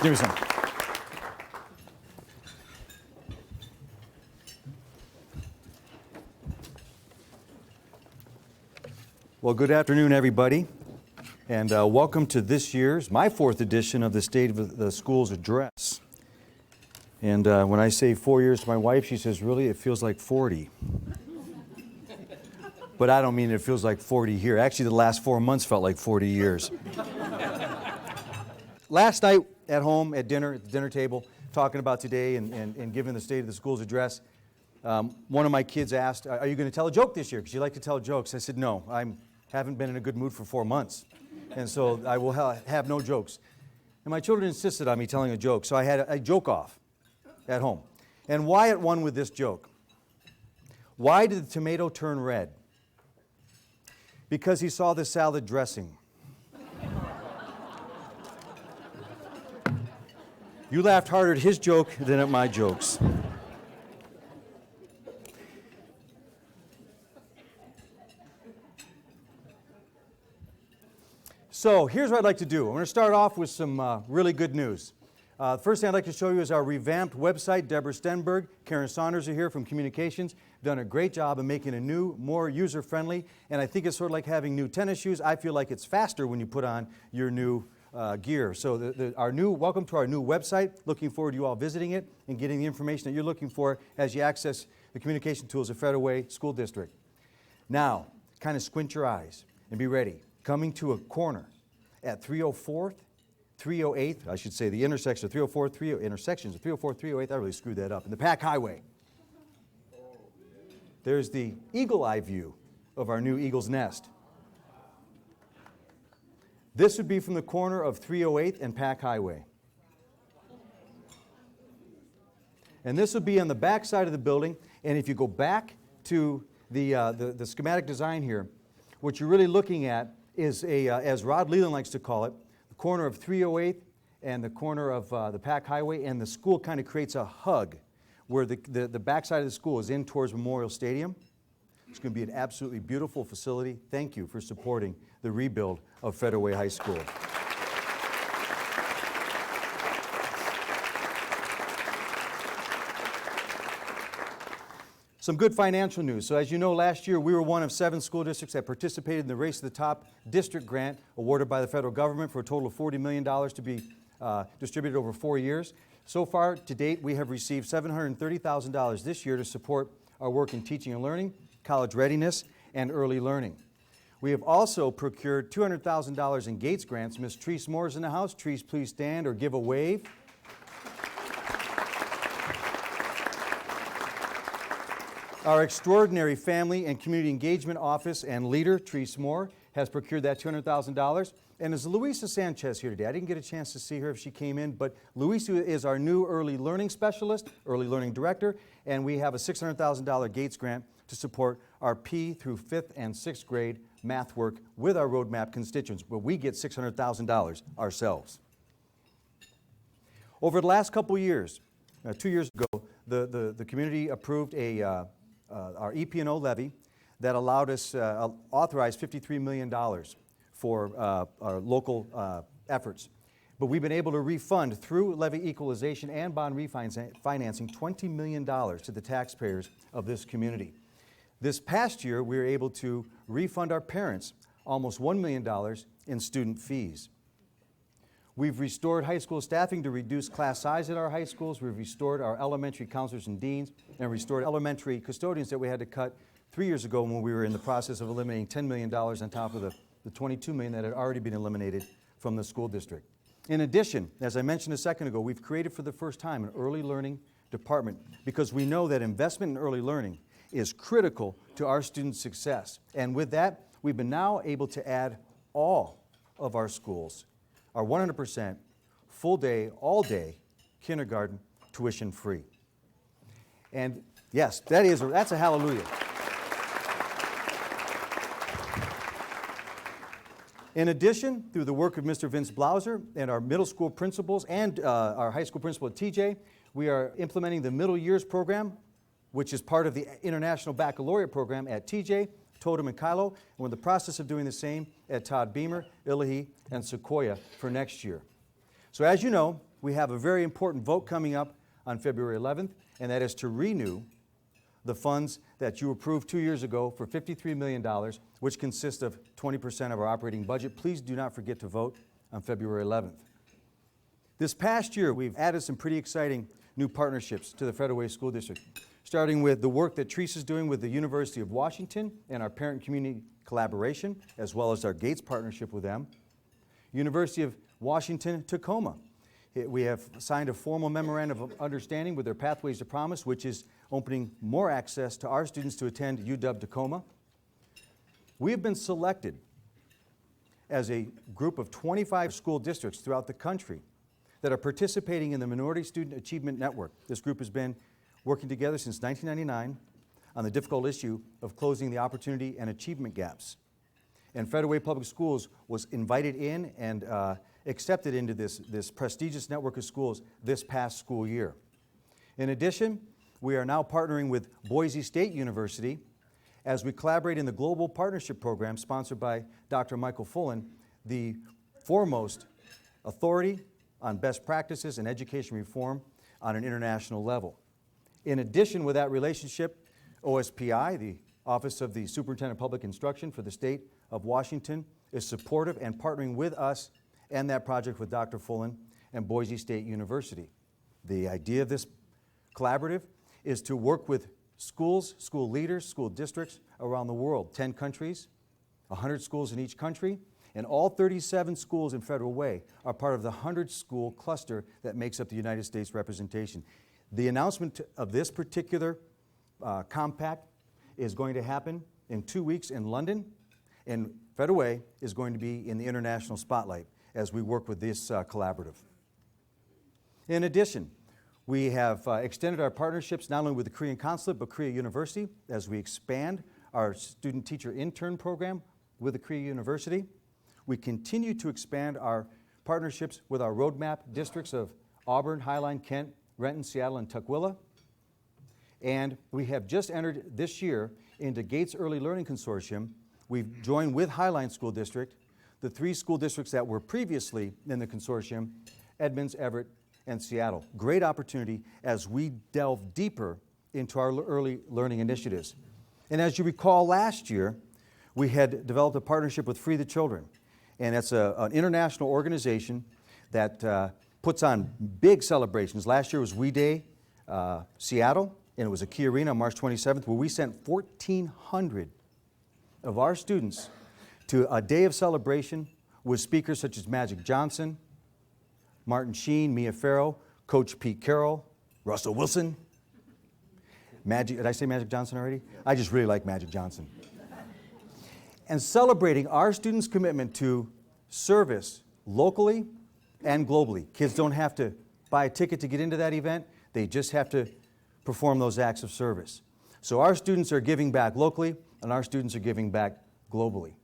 Give me some. Well, good afternoon, everybody, and welcome to this year's, my fourth edition of the State of the Schools Address. And when I say 4 years to my wife, she says, really, it feels like 40. But I don't mean it feels like 40 here. Actually, the last 4 months felt like 40 years. Last night at home, at the dinner table, talking about today and giving the State of the Schools Address, one of my kids asked, are you going to tell a joke this year? Because you like to tell jokes. I said, no, I haven't been in a good mood for 4 months. And so I will have no jokes. And my children insisted on me telling a joke, so I had a joke off at home. And Wyatt won with this joke. Why did the tomato turn red? Because he saw the salad dressing. You laughed harder at his joke than at my jokes. So here's what I'd like to do. I'm going to start off with some really good news. The first thing I'd like to show you is our revamped website. Deborah Stenberg, Karen Saunders are here from Communications. Done a great job of making a new, more user-friendly, and I think it's sort of like having new tennis shoes. I feel like it's faster when you put on your new gear. So welcome to our new website. Looking forward to you all visiting it and getting the information that you're looking for as you access the communication tools of Federal Way School District. Now, kind of squint your eyes and be ready. Coming to a corner at 304th, 308th, I should say the intersection of 304th, intersections of 304th, 308th, I really screwed that up, and the Pack Highway. There's the eagle eye view of our new Eagle's Nest. This would be from the corner of 308th and Pack Highway. And this would be on the back side of the building, and if you go back to the schematic design here, what you're really looking at is as Rod Leland likes to call it, the corner of 308th and the corner of the Pack Highway, and the school kind of creates a hug where the backside of the school is in towards Memorial Stadium. It's going to be an absolutely beautiful facility. Thank you for supporting the rebuild of Federal Way High School. Some good financial news. So as you know, last year we were one of 7 school districts that participated in the Race to the Top district grant awarded by the federal government for a total of $40 million to be distributed over 4 years. So far, to date, we have received $730,000 this year to support our work in teaching and learning, college readiness, and early learning. We have also procured $200,000 in Gates grants. Ms. Treese Moore is in the house. Treese, please stand or give a wave. Our extraordinary Family and Community Engagement Office and leader, Treese Moore, has procured that $200,000. And is Luisa Sanchez here today? I didn't get a chance to see her if she came in, but Luisa is our new early learning specialist, early learning director, and we have a $600,000 Gates grant to support our P through 5th and 6th grade math work with our roadmap constituents, but we get $600,000 ourselves. Over the last couple years, 2 years ago, the community approved our EP&O levy that allowed us, authorized $53 million for our local efforts. But we've been able to refund through levy equalization and bond refinancing $20 million to the taxpayers of this community. This past year, we were able to refund our parents almost $1 million in student fees. We've restored high school staffing to reduce class size at our high schools. We've restored our elementary counselors and deans and restored elementary custodians that we had to cut 3 years ago when we were in the process of eliminating $10 million on top of the $22 million that had already been eliminated from the school district. In addition, as I mentioned a second ago, we've created for the first time an early learning department because we know that investment in early learning is critical to our students' success. And with that, we've been now able to add all of our schools are 100% full day, all day kindergarten tuition free. And yes, that's a hallelujah. In addition, through the work of Mr. Vince Blauser and our middle school principals and our high school principal at TJ, we are implementing the middle years program, which is part of the International Baccalaureate program at TJ, Totem, and Kylo, and we're in the process of doing the same at Todd Beamer, Illahee, and Sequoia for next year. So as you know, we have a very important vote coming up on February 11th, and that is to renew the funds that you approved 2 years ago for $53 million, which consists of 20% of our operating budget. Please do not forget to vote on February 11th. This past year, we've added some pretty exciting new partnerships to the Federal Way School District, starting with the work that Teresa's doing with the University of Washington and our parent-community collaboration, as well as our Gates partnership with them. University of Washington, Tacoma. We have signed a formal memorandum of understanding with their Pathways to Promise, which is opening more access to our students to attend UW-Tacoma. We have been selected as a group of 25 school districts throughout the country that are participating in the Minority Student Achievement Network. This group has been working together since 1999 on the difficult issue of closing the opportunity and achievement gaps. And Federal Way Public Schools was invited in and accepted into this prestigious network of schools this past school year. In addition, we are now partnering with Boise State University as we collaborate in the Global Partnership Program sponsored by Dr. Michael Fullen, the foremost authority on best practices and education reform on an international level. In addition, with that relationship, OSPI, the Office of the Superintendent of Public Instruction for the state of Washington, is supportive and partnering with us and that project with Dr. Fullen and Boise State University. The idea of this collaborative is to work with schools, school leaders, school districts around the world, 10 countries, 100 schools in each country, and all 37 schools in Federal Way are part of the 100-school cluster that makes up the United States representation. The announcement of this particular compact is going to happen in 2 weeks in London, and Federal Way is going to be in the international spotlight as we work with this collaborative. In addition, we have extended our partnerships not only with the Korean Consulate, but Korea University as we expand our student teacher intern program with the Korea University. We continue to expand our partnerships with our roadmap districts of Auburn, Highline, Kent, Renton, Seattle, and Tukwila. And we have just entered this year into Gates Early Learning Consortium. We've joined with Highline School District, the 3 school districts that were previously in the consortium, Edmonds, Everett, and Seattle. Great opportunity as we delve deeper into our early learning initiatives. And as you recall, last year, we had developed a partnership with Free the Children. And it's an international organization that puts on big celebrations. Last year was We Day Seattle, and it was a Key Arena on March 27th, where we sent 1,400 of our students to a day of celebration with speakers such as Magic Johnson, Martin Sheen, Mia Farrow, Coach Pete Carroll, Russell Wilson. Did I say Magic Johnson already? I just really like Magic Johnson. And celebrating our students' commitment to service locally and globally. Kids don't have to buy a ticket to get into that event. They just have to perform those acts of service. So our students are giving back locally, and our students are giving back globally.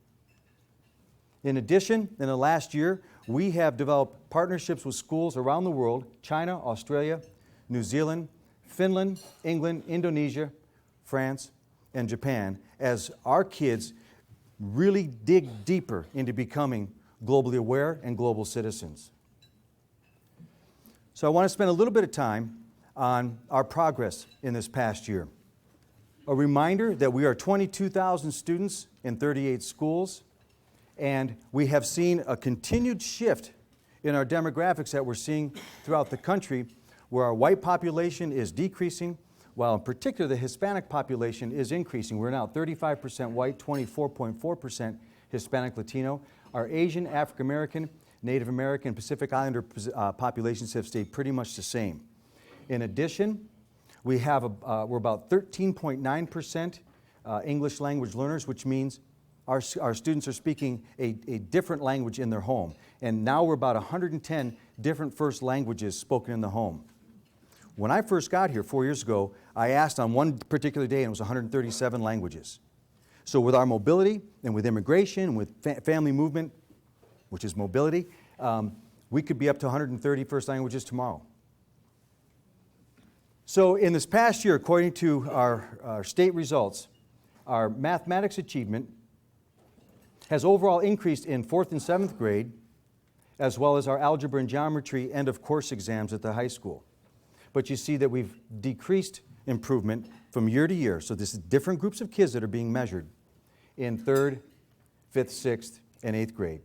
In addition, in the last year, we have developed partnerships with schools around the world, China, Australia, New Zealand, Finland, England, Indonesia, France, and Japan, as our kids really dig deeper into becoming globally aware and global citizens. So I want to spend a little bit of time on our progress in this past year. A reminder that we are 22,000 students in 38 schools, and we have seen a continued shift in our demographics that we're seeing throughout the country, where our white population is decreasing, while in particular the Hispanic population is increasing. We're now 35% white, 24.4% Hispanic Latino. Our Asian, African American, Native American, Pacific Islander populations have stayed pretty much the same. In addition, we're about 13.9% English language learners, which means our students are speaking a different language in their home. And now we're about 110 different first languages spoken in the home. When I first got here 4 years ago, I asked on one particular day, and it was 137 languages. So with our mobility and with immigration and with family movement, which is mobility, we could be up to 130 first languages tomorrow. So in this past year, according to our state results, our mathematics achievement has overall increased in 4th and 7th grade as well as our algebra and geometry end of course exams at the high school. But you see that we've decreased improvement from year to year. So this is different groups of kids that are being measured in 3rd, 5th, 6th, and 8th grade.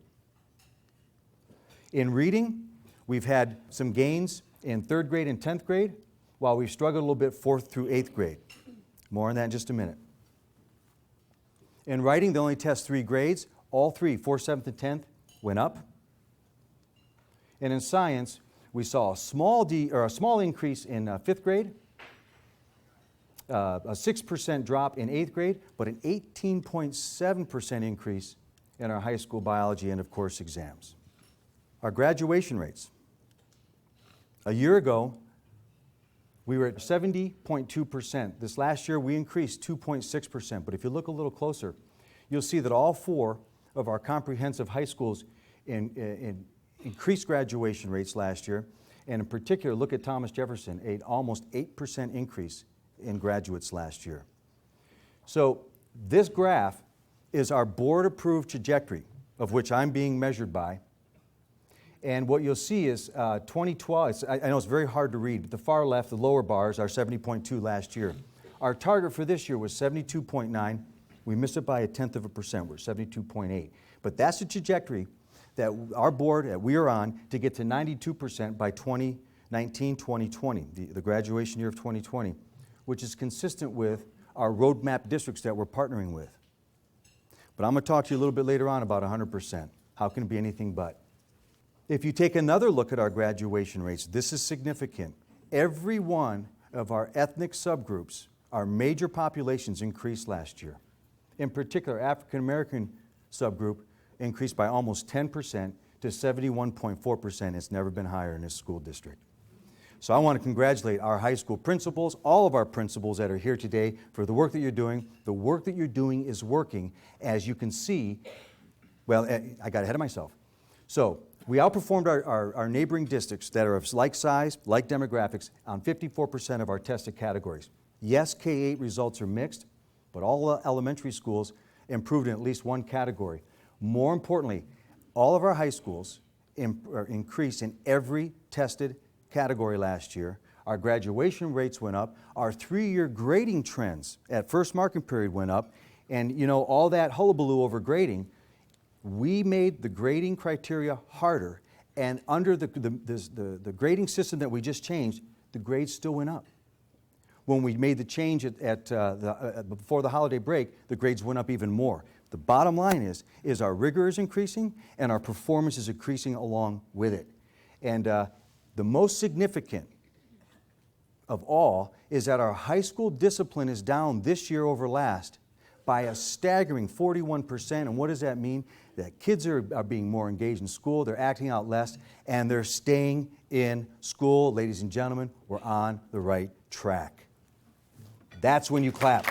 In reading, we've had some gains in 3rd grade and 10th grade, while we've struggled a little bit 4th through 8th grade. More on that in just a minute. In writing, they only test 3 grades. All 3, 4th, 7th, and 10th, went up. And in science, we saw a small increase in 5th grade, a 6% drop in 8th grade, but an 18.7% increase in our high school biology end of course exams. Our graduation rates. A year ago, we were at 70.2%. This last year, we increased 2.6%. But if you look a little closer, you'll see that all 4 of our comprehensive high schools increased graduation rates last year. And in particular, look at Thomas Jefferson, an almost 8% increase in graduates last year. So this graph is our board-approved trajectory, of which I'm being measured by. And what you'll see is 2012, I know it's very hard to read, but the far left, the lower bars, are 70.2 last year. Our target for this year was 72.9. We missed it by 0.1%. We're 72.8. But that's the trajectory that our board, that we are on, to get to 92% by 2019-2020, the graduation year of 2020, which is consistent with our roadmap districts that we're partnering with. But I'm going to talk to you a little bit later on about 100%. How can it be anything but? If you take another look at our graduation rates, this is significant. Every one of our ethnic subgroups, our major populations, increased last year. In particular, African American subgroup increased by almost 10% to 71.4%. It's never been higher in this school district. So I want to congratulate our high school principals, all of our principals that are here today, for the work that you're doing. The work that you're doing is working. As you can see, well, I got ahead of myself. So we outperformed our neighboring districts that are of like size, like demographics, on 54% of our tested categories. Yes, K-8 results are mixed, but all elementary schools improved in at least one category. More importantly, all of our high schools increased in every tested category last year. Our graduation rates went up. Our 3-year grading trends at first marking period went up. And you know, all that hullabaloo over grading, we made the grading criteria harder, and under the grading system that we just changed, the grades still went up. When we made the change before the holiday break, the grades went up even more. The bottom line is our rigor is increasing and our performance is increasing along with it. And the most significant of all is that our high school discipline is down this year over last by a staggering 41%. And what does that mean? That kids are being more engaged in school, they're acting out less, and they're staying in school. Ladies and gentlemen, we're on the right track. That's when you clap.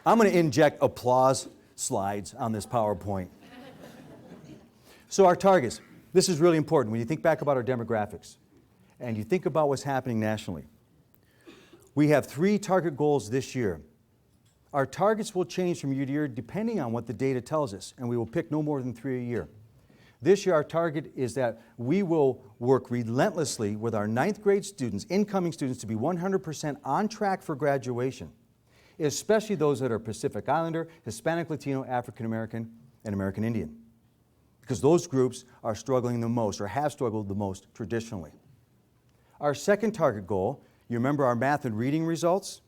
I'm going to inject applause slides on this PowerPoint. So our targets. This is really important. When you think back about our demographics and you think about what's happening nationally, we have 3 target goals this year. Our targets will change from year to year depending on what the data tells us, and we will pick no more than 3 a year. This year, our target is that we will work relentlessly with our 9th grade students, incoming students, to be 100% on track for graduation, especially those that are Pacific Islander, Hispanic, Latino, African American, and American Indian, because those groups are struggling the most or have struggled the most traditionally. Our second target goal, you remember our math and reading results,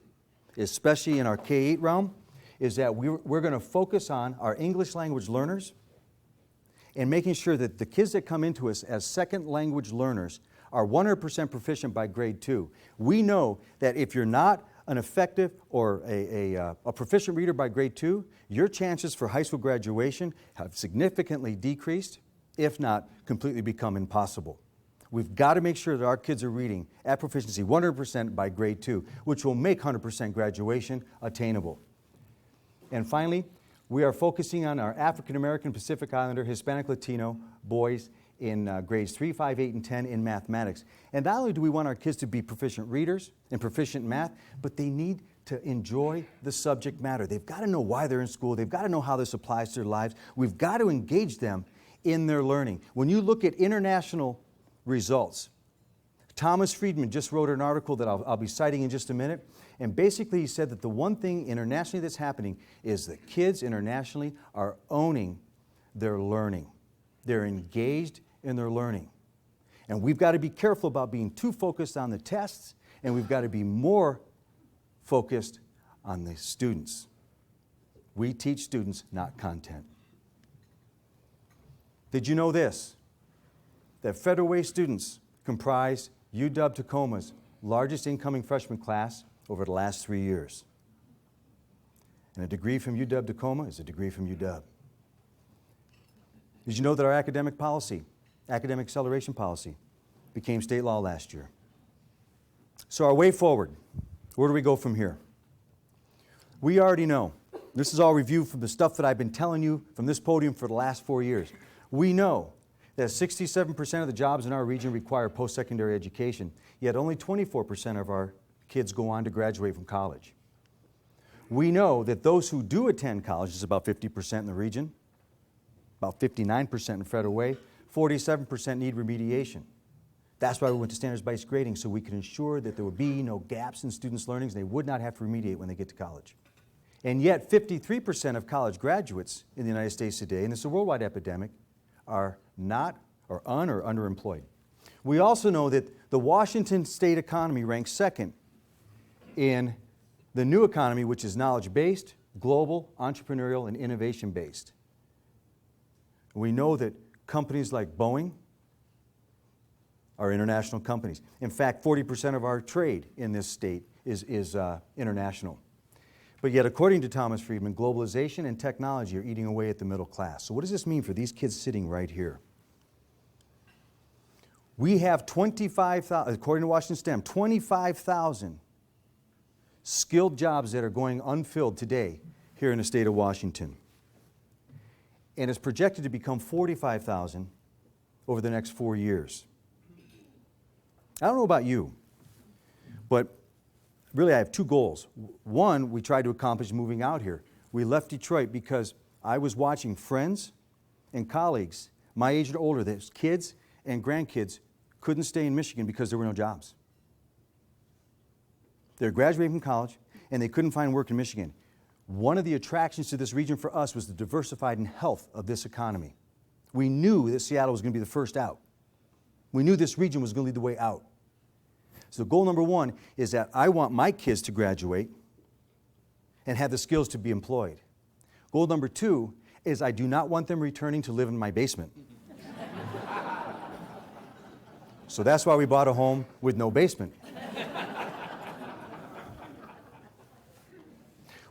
especially in our K-8 realm, is that we're going to focus on our English language learners and making sure that the kids that come into us as second language learners are 100% proficient by grade 2. We know that if you're not an effective or a proficient reader by grade 2, your chances for high school graduation have significantly decreased, if not completely become impossible. We've got to make sure that our kids are reading at proficiency 100% by grade 2, which will make 100% graduation attainable. And finally, we are focusing on our African American, Pacific Islander, Hispanic, Latino boys in grades 3, 5, 8, and 10 in mathematics. And not only do we want our kids to be proficient readers and proficient in math, but they need to enjoy the subject matter. They've got to know why they're in school. They've got to know how this applies to their lives. We've got to engage them in their learning. When you look at international results, Thomas Friedman just wrote an article that I'll be citing in just a minute. And basically he said that the one thing internationally that's happening is that kids internationally are owning their learning. They're engaged in their learning. And we've got to be careful about being too focused on the tests, and we've got to be more focused on the students. We teach students, not content. Did you know this? That Federal Way students comprise UW-Tacoma's largest incoming freshman class over the last 3 years. And a degree from UW-Tacoma is a degree from UW. Did you know that our academic policy, academic acceleration policy, became state law last year? So our way forward, where do we go from here? We already know. This is all review from the stuff that I've been telling you from this podium for the last 4 years. We know that 67% of the jobs in our region require post-secondary education, yet only 24% of our kids go on to graduate from college. We know that those who do attend college is about 50% in the region, about 59% in Federal Way, 47% need remediation. That's why we went to standards-based grading, so we could ensure that there would be no gaps in students' learning and they would not have to remediate when they get to college. And yet 53% of college graduates in the United States today, and this is a worldwide epidemic, are not or underemployed. We also know that the Washington state economy ranks second in the new economy, which is knowledge-based, global, entrepreneurial, and innovation-based. We know that companies like Boeing are international companies. In fact, 40% of our trade in this state is international. But yet, according to Thomas Friedman, globalization and technology are eating away at the middle class. So what does this mean for these kids sitting right here? We have 25,000, according to Washington STEM, 25,000 skilled jobs that are going unfilled today here in the state of Washington. And it's projected to become 45,000 over the next 4 years. I don't know about you, but really I have two goals. One, we tried to accomplish moving out here. We left Detroit because I was watching friends and colleagues, my age or older, that kids and grandkids couldn't stay in Michigan because there were no jobs. They were graduating from college and they couldn't find work in Michigan. One of the attractions to this region for us was the diversified and health of this economy. We knew that Seattle was going to be the first out. We knew this region was going to lead the way out. So goal number one is that I want my kids to graduate and have the skills to be employed. Goal number two is I do not want them returning to live in my basement. So that's why we bought a home with no basement.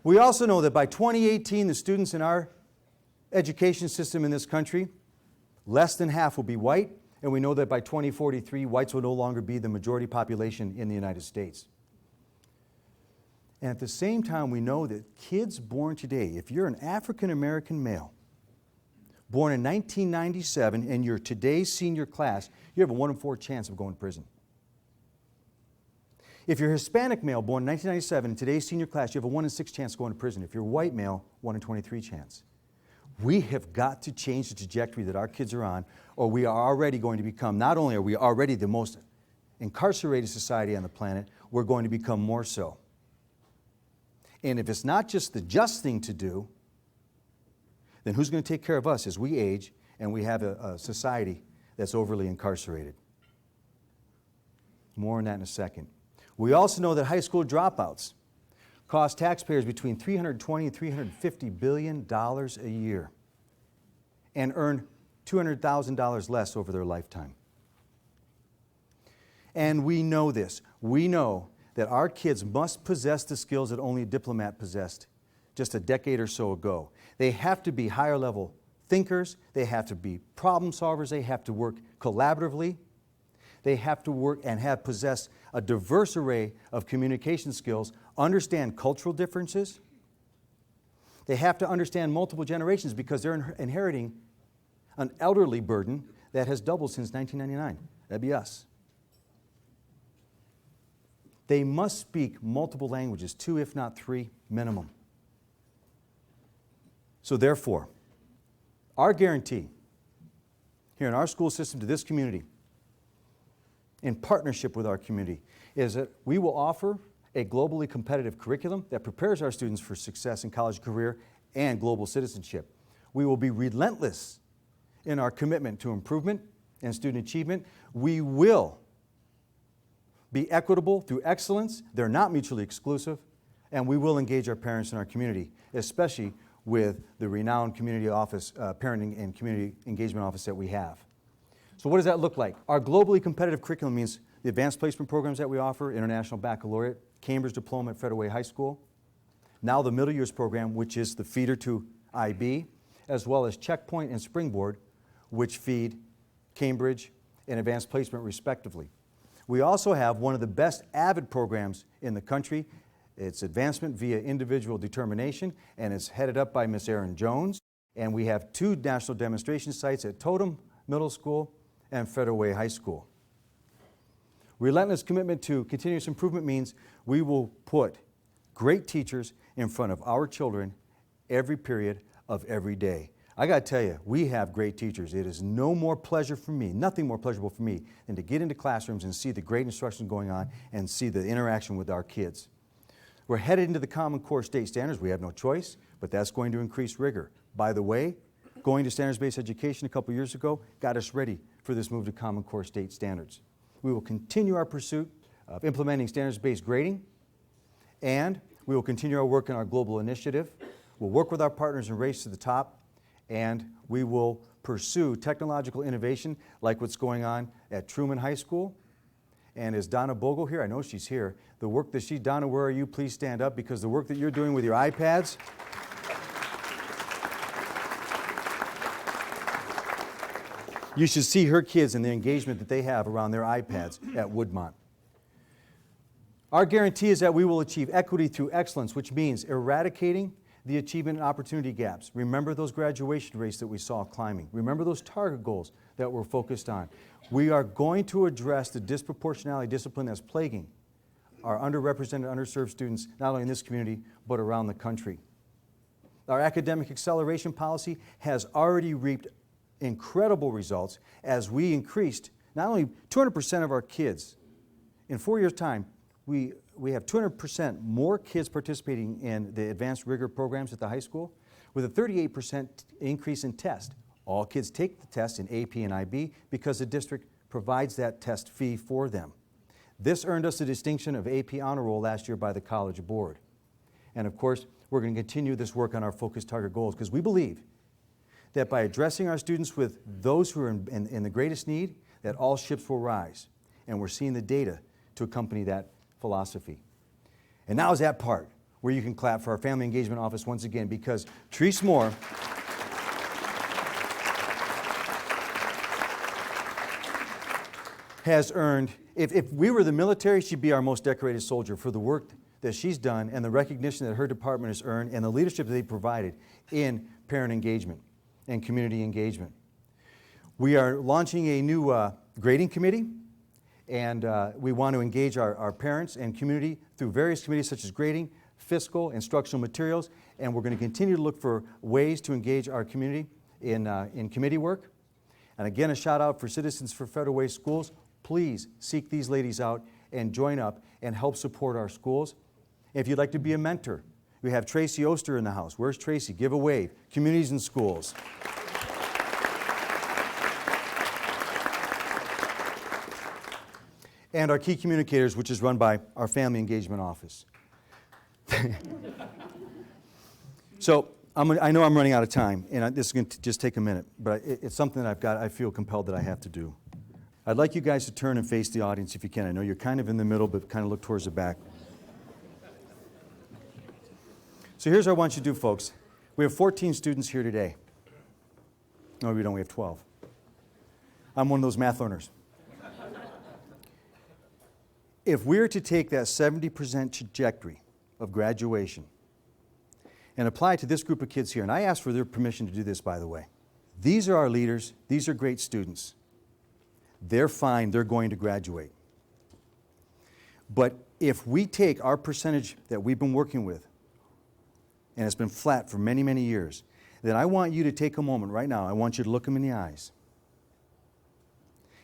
We also know that by 2018, the students in our education system in this country, less than half will be white, and we know that by 2043, whites will no longer be the majority population in the United States. And at the same time, we know that kids born today, if you're an African American male, born in 1997, and you're today's senior class, you have a 1 in 4 chance of going to prison. If you're a Hispanic male born in 1997, in today's senior class, you have a 1 in 6 chance of going to prison. If you're a white male, 1 in 23 chance. We have got to change the trajectory that our kids are on, or we are already going to become, not only are we already the most incarcerated society on the planet, we're going to become more so. And if it's not just the just thing to do, then who's going to take care of us as we age and we have a society that's overly incarcerated? More on that in a second. We also know that high school dropouts cost taxpayers between $320 and $350 billion a year and earn $200,000 less over their lifetime. And we know this. We know that our kids must possess the skills that only a diplomat possessed just a decade or so ago. They have to be higher level thinkers. They have to be problem solvers. They have to work collaboratively. They have to work and possess a diverse array of communication skills, understand cultural differences. They have to understand multiple generations because they're inheriting an elderly burden that has doubled since 1999. That'd be us. They must speak multiple languages, 2 if not 3 minimum. So therefore, our guarantee here in our school system to this community, in partnership with our community, is that we will offer a globally competitive curriculum that prepares our students for success in college career and global citizenship. We will be relentless in our commitment to improvement and student achievement. We will be equitable through excellence. They're not mutually exclusive. And we will engage our parents in our community, especially with the renowned community office, parenting and community engagement office that we have. So what does that look like? Our globally competitive curriculum means the advanced placement programs that we offer, International Baccalaureate, Cambridge Diploma at Federal Way High School, now the Middle Years program, which is the feeder to IB, as well as Checkpoint and Springboard, which feed Cambridge and advanced placement respectively. We also have one of the best AVID programs in the country. It's advancement via individual determination, and it's headed up by Miss Erin Jones. And we have 2 national demonstration sites at Totem Middle School and Federal Way High School. Relentless commitment to continuous improvement means we will put great teachers in front of our children every period of every day. I got to tell you, we have great teachers. It is no more pleasure for me, nothing more pleasurable for me than to get into classrooms and see the great instruction going on and see the interaction with our kids. We're headed into the Common Core state standards. We have no choice, but that's going to increase rigor. By the way, going to standards-based education a couple years ago got us ready for this move to Common Core state standards. We will continue our pursuit of implementing standards-based grading, and we will continue our work in our global initiative. We'll work with our partners in Race to the Top, and we will pursue technological innovation like what's going on at Truman High School. And is Donna Bogle here? I know she's here. The work that Donna, where are you? Please stand up, because the work that you're doing with your iPads, you should see her kids and the engagement that they have around their iPads at Woodmont. Our guarantee is that we will achieve equity through excellence, which means eradicating the achievement and opportunity gaps. Remember those graduation rates that we saw climbing. Remember those target goals that we're focused on. We are going to address the disproportionality discipline that's plaguing our underrepresented, underserved students, not only in this community, but around the country. Our academic acceleration policy has already reaped incredible results as we increased not only 200% of our kids. In 4 years' time, we have 200% more kids participating in the advanced rigor programs at the high school, with a 38% increase in test. All kids take the test in AP and IB because the district provides that test fee for them. This earned us the distinction of AP Honor Roll last year by the College Board. And of course, we're going to continue this work on our focused target goals, because we believe that by addressing our students with those who are in the greatest need, that all ships will rise. And we're seeing the data to accompany that philosophy. And now is that part where you can clap for our Family Engagement Office once again, because Therese Moore has earned, if we were the military, she'd be our most decorated soldier for the work that she's done and the recognition that her department has earned and the leadership that they provided in parent engagement and community engagement. We are launching a new grading committee, and we want to engage our parents and community through various committees such as grading, fiscal, instructional materials, and we're going to continue to look for ways to engage our community in committee work. And again, a shout out for Citizens for Federal Way Schools. Please seek these ladies out and join up and help support our schools. If you'd like to be a mentor, we have Tracy Oster in the house. Where's Tracy? Give a wave. Communities and Schools. And our Key Communicators, which is run by our Family Engagement Office. So I know I'm running out of time, and this is going to just take a minute, but it's something that I feel compelled that I have to do. I'd like you guys to turn and face the audience if you can. I know you're kind of in the middle, but kind of look towards the back. So here's what I want you to do, folks. We have 14 students here today. No, we don't. We have 12. I'm one of those math learners. If we're to take that 70% trajectory of graduation and apply it to this group of kids here, and I asked for their permission to do this, by the way. These are our leaders. These are great students. They're fine. They're going to graduate. But if we take our percentage that we've been working with, and it's been flat for many, many years, then I want you to take a moment right now. I want you to look them in the eyes.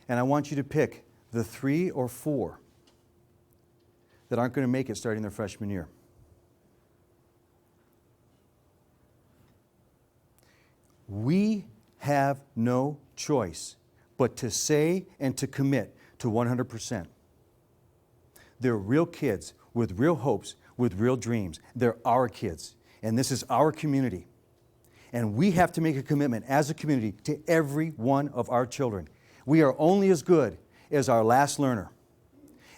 And I want you to pick the 3 or 4 that aren't going to make it starting their freshman year. We have no choice but to say and to commit to 100%. They're real kids with real hopes, with real dreams. They're our kids, and this is our community. And we have to make a commitment as a community to every one of our children. We are only as good as our last learner.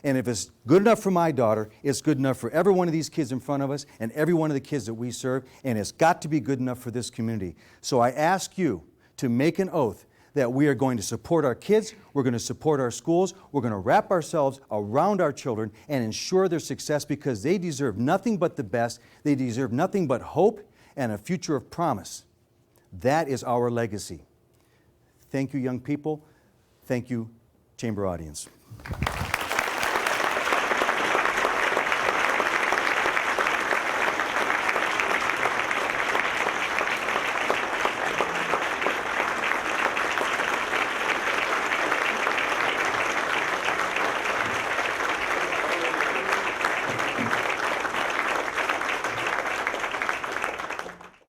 And if it's good enough for my daughter, it's good enough for every one of these kids in front of us and every one of the kids that we serve, and it's got to be good enough for this community. So I ask you to make an oath that we are going to support our kids, we're going to support our schools, we're going to wrap ourselves around our children and ensure their success, because they deserve nothing but the best. They deserve nothing but hope and a future of promise. That is our legacy. Thank you, young people. Thank you, chamber audience.